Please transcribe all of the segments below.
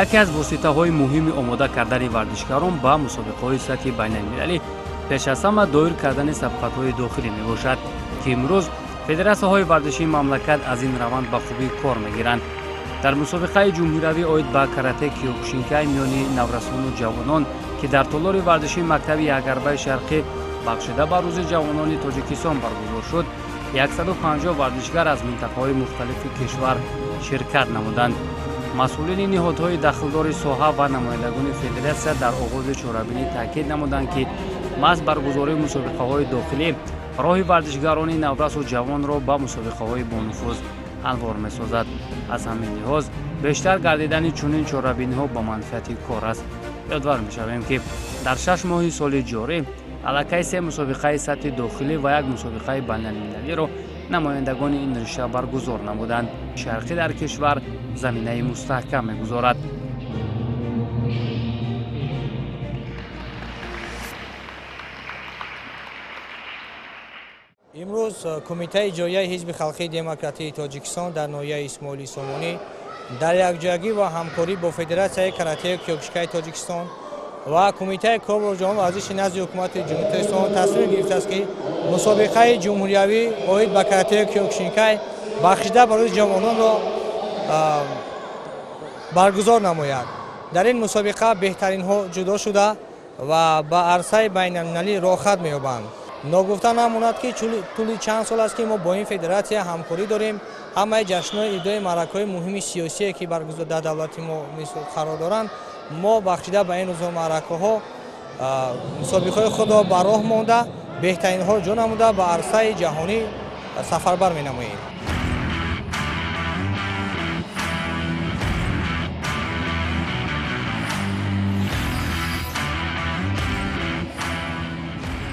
яке аз воситаҳои муҳими омода кардани варзишгарон ба мусобиқаҳои сатҳи байналмилалӣ пеш аз ҳама доир кардани сабқатҳои дохилӣ мебошад, ки имрӯз федератсияҳои варзишии мамлакат аз ин раванд ба хубӣ кор мегиранд. дар мусобиқаи ҷумҳуриявӣ оид ба карате киёкушинкай миёни наврасону ҷавонон, ки дар толори варзишии мактаби Ягарбаи Шарқӣ бахшида ба Рӯзи ҷавонони Тоҷикистон баргузор шуд, 150 варзишгар аз минтақаҳои мухталифи кишвар ширкат намуданд. масъулини ниҳодҳои дахлдори соҳа ва намояндагони федератсия дар оғози чорабинӣ таъкид намуданд, ки маҳз баргузории мусобиқаҳои дохилӣ роҳи варзишгарони наврасу ҷавонро ба мусобиқаҳои бонуфуз ҳамвор месозад. аз ҳамин лиҳоз бештар гардидани чунин чорабиниҳо ба манфиати кор аст. ёдвар мешавем, ки дар 6 моҳи соли ҷорӣ аллакай 3 мусобиқаи сатҳи дохилӣ ва 1 мусобиқаи байналмилалиро намояндагони ин риша баргузор намуданд. шарқӣ дар кишвар заминаи мустаҳкам мегузорад. имрӯз кумитаи ҷояи ҳизби халқии демократии тоҷикистон дар ноҳияи исмоили сомонӣ дар якҷоягӣ ва ҳамкорӣ бо федератсияи каратеи киёкушинкаи тоҷикистон ва кумитаи кобур ҷаҳон варзиши назди ҳукумати ҷумҳурии тоҷикистон тасвиб гирифтааст, ки мусобиқаи ҷумҳуриявӣ оид ба каратеи киёкушинкай бахшида ба Рӯзи ҷавононро баргузор намояд. дар ин мусобиқа беҳтаринҳо ҷудо шуда ва ба арсаи байналмилалӣ роҳхат меёбанд. ногуфта намонад, ки тӯли чанд сол аст, ки мо бо ин федератсия ҳамкорӣ дорем. ҳамаи ҷашнҳои идои маъракаҳои муҳими сиёсие, ки дар давлати мо қарор доранд, мо бахшида ба ин рӯзҳо маъракаҳо мусобиқаҳои худро ба роҳ монда, беҳтаринҳоро ҷо намуда ба арсаи ҷаҳонӣ сафарбар менамоем.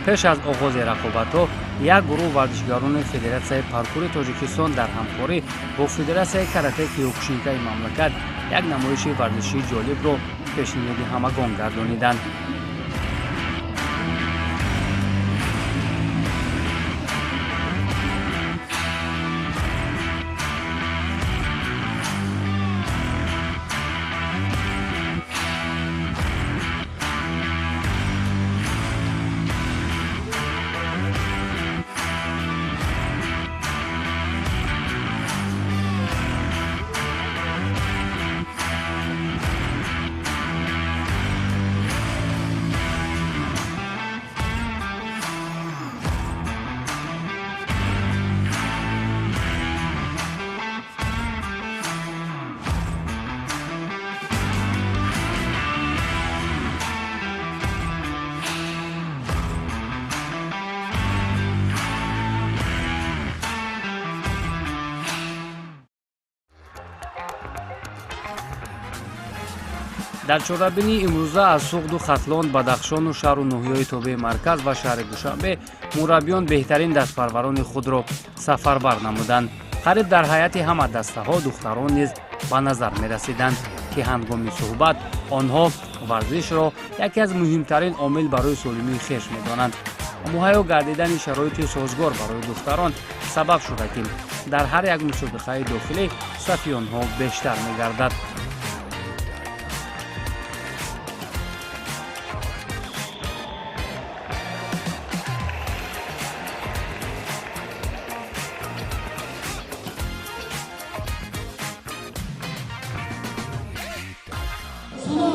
пеш аз оғози рақобатҳо як гурӯҳ варзишгарони федератсияи паркури тоҷикистон дар ҳамкорӣ бо федератсияи карате киёкушинкаи мамлакат як намоиши варзишии ҷолибро пешниҳоди ҳамагон гардониданд. дар чорабинии имрӯза аз суғду хатлон, бадахшону шаҳру ноҳияҳои тобеи марказ ва шаҳри душанбе мураббиён беҳтарин дастпарварони худро сафарбар намуданд. қариб дар ҳайати ҳама дастаҳо духтарон низ ба назар мерасиданд, ки ҳангоми суҳбат онҳо варзишро яке аз муҳимтарин омил барои солимии хеш медонанд. муҳайё гардидани шароити созгор барои духтарон сабаб шуда, ки дар ҳар як мусобиқаи дохилӣ сафи онҳо бештар мегардад.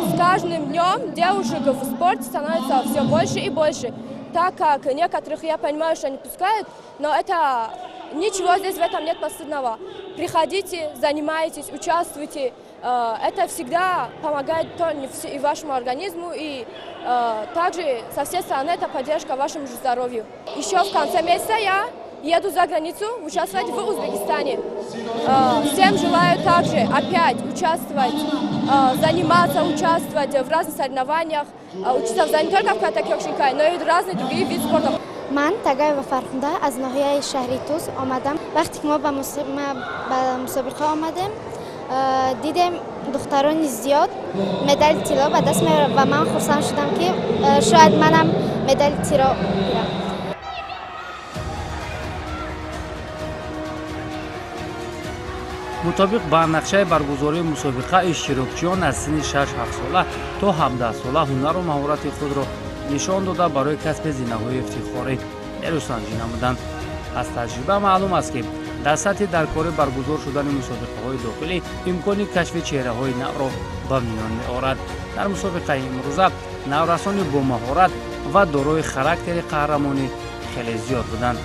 С каждым днем девушек в спорте становится все больше и больше, так как некоторых, я понимаю, что не пускают, но это ничего здесь в этом нет постыдного. Приходите, занимайтесь, участвуйте, это всегда помогает и вашему организму, и также со всей стороны это поддержка вашему здоровью. Еще в конце месяца я еду за границу участвовать в Узбекистане. Всем желаю также опять участвовать, заниматься, участвовать в разных соревнованиях, учиться не только в карате киёкушинкай, но и в разных других видах спорта. Ман Тагаева Фархунда аз ноҳияи шаҳри Туз омадам. Вақте ки мо ба мусобиқа омадем, дидем духтарони зиёд медали тилло ба даст меоранд ва ман хурсанд шудам, ки шояд манам медали тилло гирам. мутобиқ ба нақшаи баргузории мусобиқа иштирокчиён аз синни 6-7 сола то 17 сола ҳунару маҳорати худро нишон дода барои касби зинаҳои ифтихорӣ нерӯсанҷӣ намуданд. аз таҷриба маълум аст ки дар сатҳи даркорӣ баргузор шудани мусобиқаҳои дохилӣ имкони кашфи чеҳраҳои навро ба миён меорад. дар мусобиқаи имрӯза наврасони бомаҳорат ва дорои характери қаҳрамонӣ хеле зиёд буданд.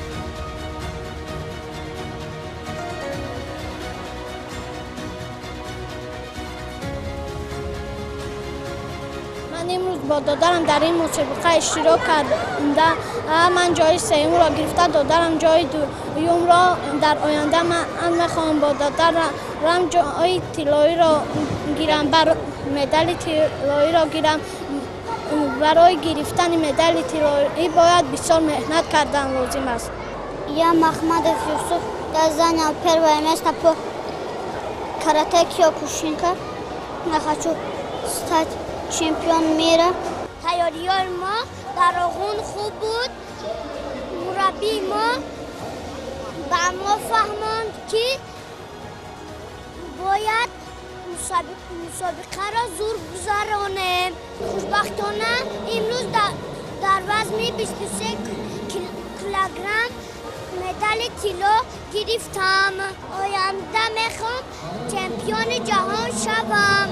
امروز با دادرم در این مسابقه اشتراک کردم. من جای سوم را گرفتم، دادرم جای دوم را. در آینده من میخوام با دادرم جای طلایی را گیرم، مدال طلایی را گیرم. برای گرفتن مدال طلایی باید بسیار محنت کردن لازم است. Я Махмадов Юсуф, я занял первое место по карате Киокушинка. Я хочу стать чемпион мира. تیاری‌های ما در آغون خوب بود. مربی ما به ما فهماند که باید مسابقه را زور گذرانیم. خوشبختانه امروز در وزن 23 کیلوگرم مدال طلا گرفتم. آینده میخوام چمپیون جهان شوم.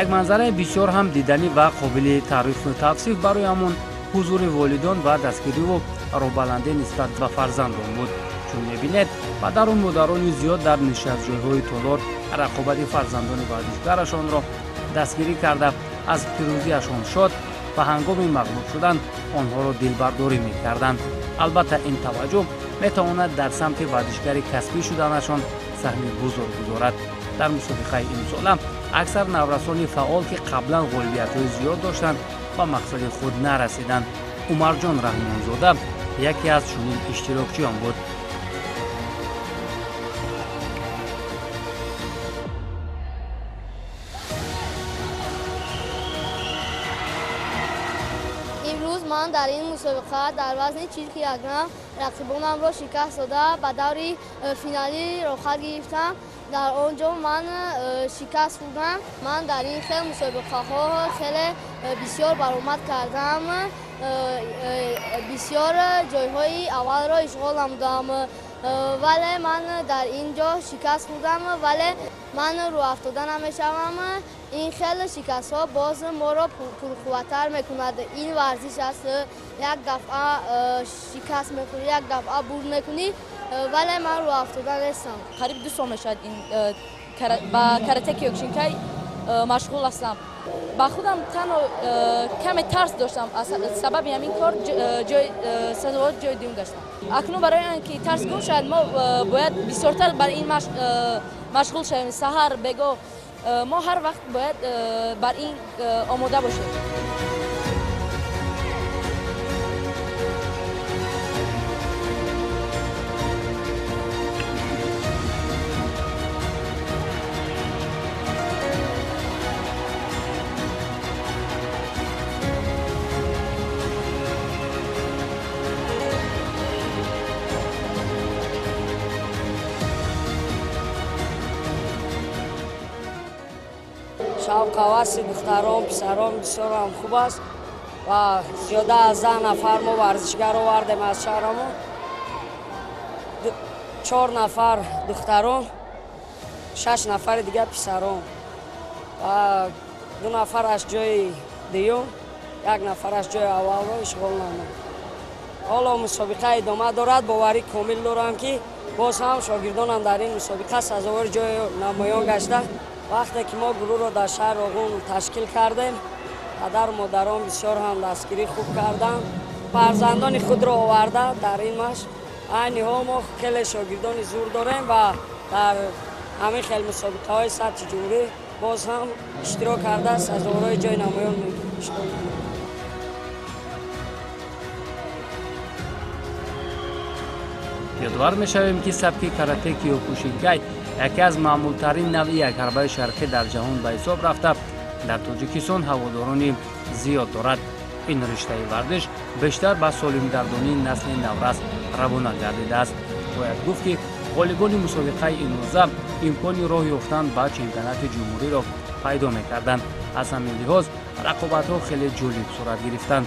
як манзараи бисёр ҳам диданӣ ва қобили таърифу тавсиф бароямон ҳузури волидон ва дастгириву роҳбаландӣ нисбат ба фарзандон буд. чун мебинед падару модарони зиёд дар нишастҷойҳои толор рақобати фарзандони варзишгарашонро дастгирӣ карда аз пирӯзиашон шод ва ҳангоми мағлуб шудан онҳоро дилбардорӣ мекарданд. албатта ин таваҷҷӯҳ метавонад дар самти варзишгари касбӣ шуданашон саҳми бузург гузорад. дар мусобиқаи имсола аксар наврасони фаъол ки қаблан ғолибиятҳои зиёд доштанд ба мақсади худ нарасиданд. умарҷон раҳмонзода яке аз чунин иштирокчиён буд. امروز من در این مسابقه در وزن 40 کیلوگرم رقیبانم را شکست داده به دور فینالی رخت گرفتم. در آنجا من شکست خوردم. من در این خیلی مسابقه ها خیلی بسیار برآمد کردم. بسیار جایهای اول را اشغال نمودم، ولی من در اینجا شکست خوردم. ولی من رو افتاده نمیشوم. این خیلی شکست ها باز ما را پرقوتر میکند. این ورزش است، یک دفعه شکست میخوری، یک دفعه برد میکنی، ولی من رو افتاده نیستم. قریب 2 سال میشد این با کاراته کیوکوشینکای مشغول هستم. با خودم تنها کمی ترس داشتم، سبب همین کار جای دیون گشتم. اکنون برای اینکه ترس گم شد ما باید بسیارتر بر این مشغول شویم. سحر بگو ما هر وقت باید بر این آماده باشیم. شوق حواس دختران پسران بسیار هم خوب است و زیاده از 10 نفر ما ورزشگر آوردیم از شهرمون. 4 نفر دختران، 6 نفر دیگه پسران و 2 نفر از جای دیوم، 1 نفر از جای اول رو اشغال نمود. حالا مسابقه ادامه دارد. باوری کامل دارم که باز هم شاگردانم در این مسابقه سزاوار جای نمایان گشته. وقتی که ما گروه را در شهر آغون تشکیل کردیم، پدر و مادران بسیار هم دستگیری خوب کردند. فرزندان خود را آورده در این مشق. عین ها ما خیلی شاگردان زور داریم و در همین خیلی مسابقه های سطح جمهوری باز هم اشتراک کرده است. از سزاوار جای نمایان ёдовар мешавем ки сабки карате киёкушинкай яке аз маъмултарин навъи якҳарбаи шарқӣ дар ҷаҳон ба ҳисоб рафта дар тоҷикистон ҳаводорони зиёд дорад. ин риштаи варзиш бештар ба солимгардонии насли наврас равона гардидааст. бояд гуфт ки ғолибони мусобиқаи имрӯза имкони роҳ ёфтан ба чемпионати ҷумҳуриро пайдо мекарданд. аз ҳамин лиҳоз рақобатҳо хеле ҷолиб сурат гирифтанд.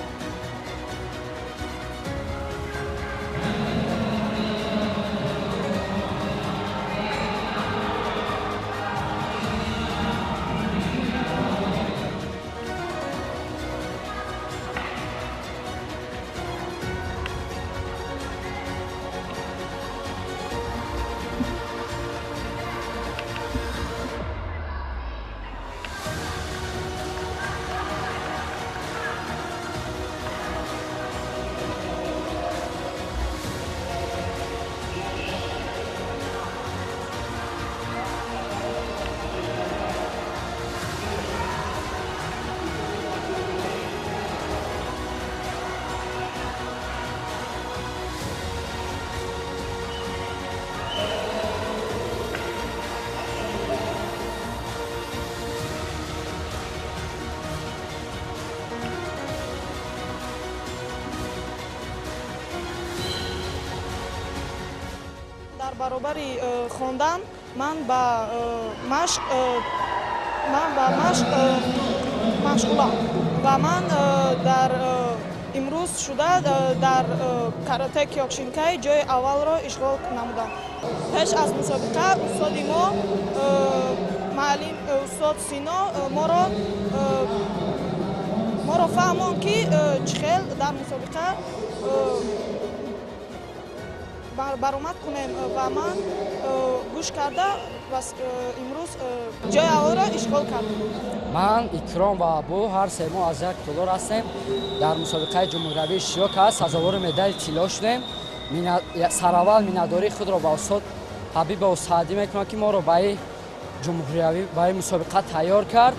дар баробари хондан ман ба машқ машғулам ва ман дар имрӯз шуда дар карате киёкушинкай ҷои аввалро ишғол намудам. пеш аз мусобиқа устоди мо маълим устод Сино моро фаҳмонд ки чӣ хел дар мусобиқа баромад кунем ва ман гӯш карда имрӯз ҷои аввалро ишғол кардам. ман Икром ва Абу ҳар се мо аз як толор ҳастем. дар мусобиқаи ҷумҳуриявии Шиёка сазовори медали тилло шудем. сараввал миннатдории худро ба устод Ҳабиб Усаадӣ мекунам ки моро ба ин ҷумҳуриявӣ ба ин мусобиқа тайёр кард.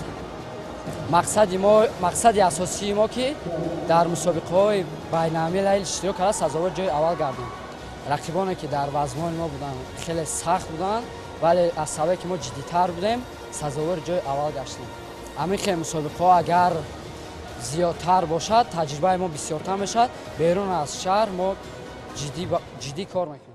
мақсади асосии мо ки дар мусобиқаҳои байналмилали иштирок карда сазовори ҷои аввал гардем. рақибоне ки дар вазмони мо буданд хеле сахт буданд, вале аз сабаби ки мо ҷиддитар будем сазовори ҷои аввал гаштем. ҳамин хел мусобиқаҳо агар зиёдтар бошад, таҷрибаи мо бисёртар мешавад. берун аз шаҳр мо ҷиддӣ кор мекунем.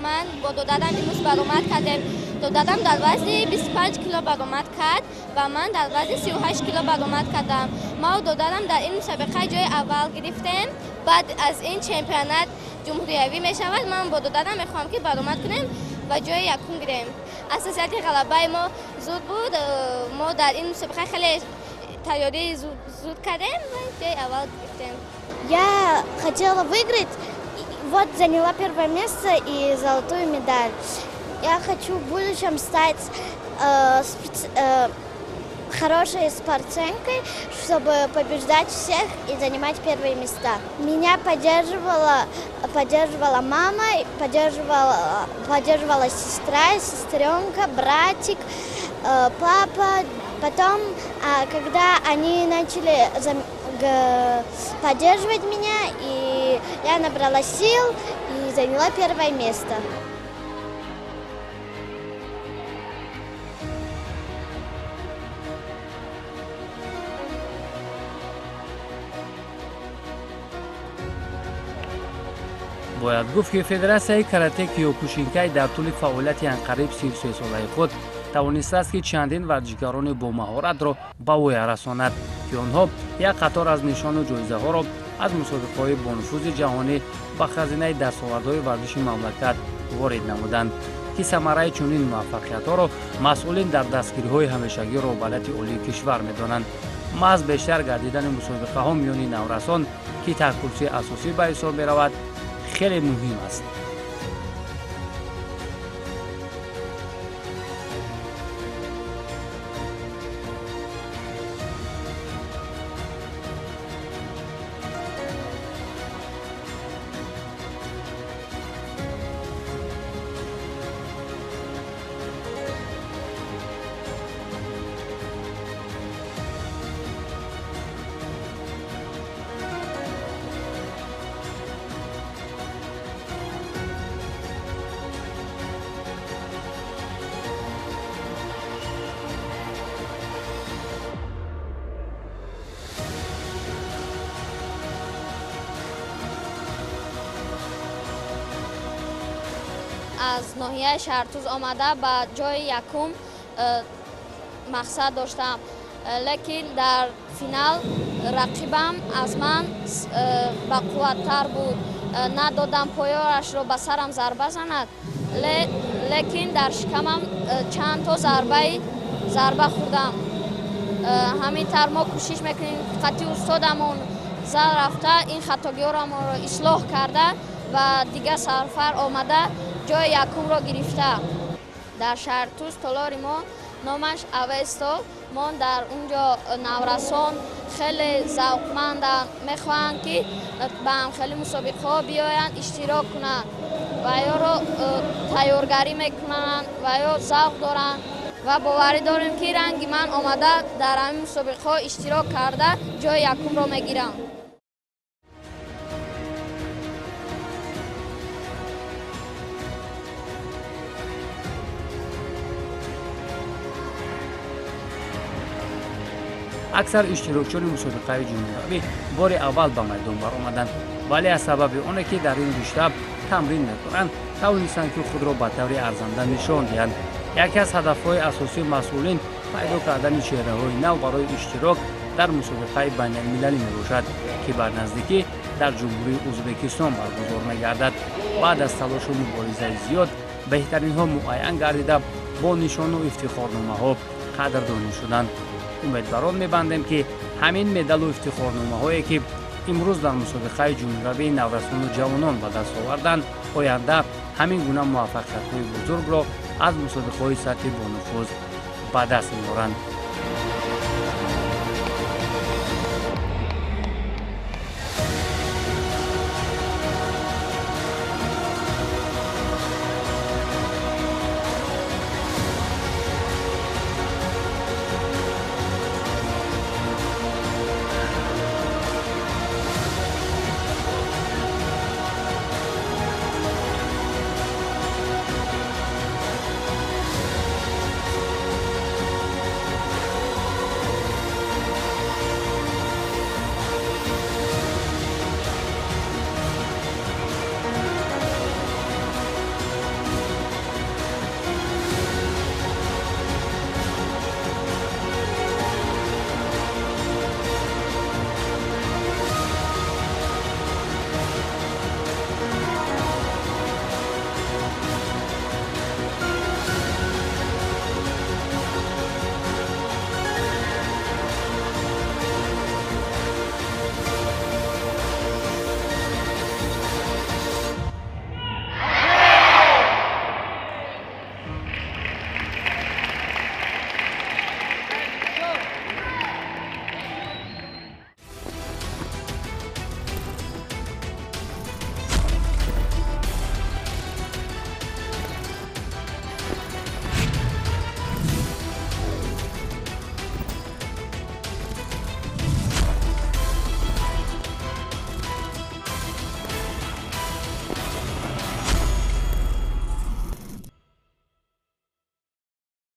من با دادم امروز برآمد کردم. دادم در وزن 25 کیلو برآمد کرد و من در وزن 38 کیلو برآمد کردم. ما و دادم در این مسابقه جای اول گرفتیم. بعد از این چمپیونات جمهوری می شود. من با دادم میخوام که برآمد کنیم و جای یکم گیریم. اساسیت غلبه ما زود بود. ما در این مسابقه خیلی تیاری زود кадем, жай авал грифтем. Я хотела выиграть, вот заняла первое место и золотую медаль. Я хочу в будущем стать хорошей спортсменкой, чтобы побеждать всех и занимать первые места. Меня поддерживала мама, поддерживала сестра, сестренка, братик, папа. Потом, когда они начали поддерживать меня, и я набрала сил и заняла первое место. باید گفت که فدراسیای کاراته کیوکوشینکای در طول فعالیت انقریب 33 ساله خود توانسته است که چندین ورزشکاران با مهارت را به وی رساند که آنها یک قطار از نشان و جایزه ها را از مسابقه‌های با نفوذ جهانی به خزینه دستاوردهای ورزشی مملکت وارد نمودند که ثمره چنین موفقیت‌ها را مسئولین در دستگیری‌های همیشگی رهبرلت عالی کشور می‌دانند. محض بیشتر گردیدن مسابقه‌ها میان نورسان که تک‌کرسی اساسی به حساب می‌رود خیلی مهم است. از ناحیه شهرتوز آمده به جای یکم مقصد داشتم، لیکن در فینال رقیبم از من با قوت‌تر بود. ندادم پایارش را به سرم ضربه زند، لیکن در شکمم چند تا ضربه خوردم. همین طور ما کوشش میکنیم خطی استادمون زد رفته این خطاگی‌ها را ما را اصلاح کرده و دیگه سرفر آمده جای یکم را گرفته. در شهرتوز تالار ما نامش اویستا. ما در اونجا نورسان خیلی ذوقمندند، میخواهند که به هم خیلی مسابقه ها بیایند اشتراک کنند و یا را تیارگری میکنند و یا ذوق دارند و باوری داریم که رنگ من آمده در همین مسابقه ها اشتراک کرده جای یکم را میگیرم. اکثر اشتراکچیان مسابقه جمهوری بار اول به میدان برآمدند، ولی از سبب آنکه که در این رشته تمرین میکنند توانستند که خود را به طور ارزنده نشان دهند. یکی از هدفهای اساسی مسئولین پیدا کردن چهره‌های نو برای اشتراک در مسابقه بین المللی میباشد که بر نزدیکی در جمهوری ازبکستان برگزار میگردد. بعد از تلاش و مبارزه زیاد بهترین ها معین گردیده با نشان و افتخارنامه ها قدردانی شدند. امیدواران می‌بندیم که همین مدال و افتخارنامه هایی که امروز در مسابقه جمهوری نورسان و جوانان به دست آوردند آینده همین گونه موفقیت‌های بزرگ را از مسابقه‌های سطحی با نفوذ به دست می‌آورند.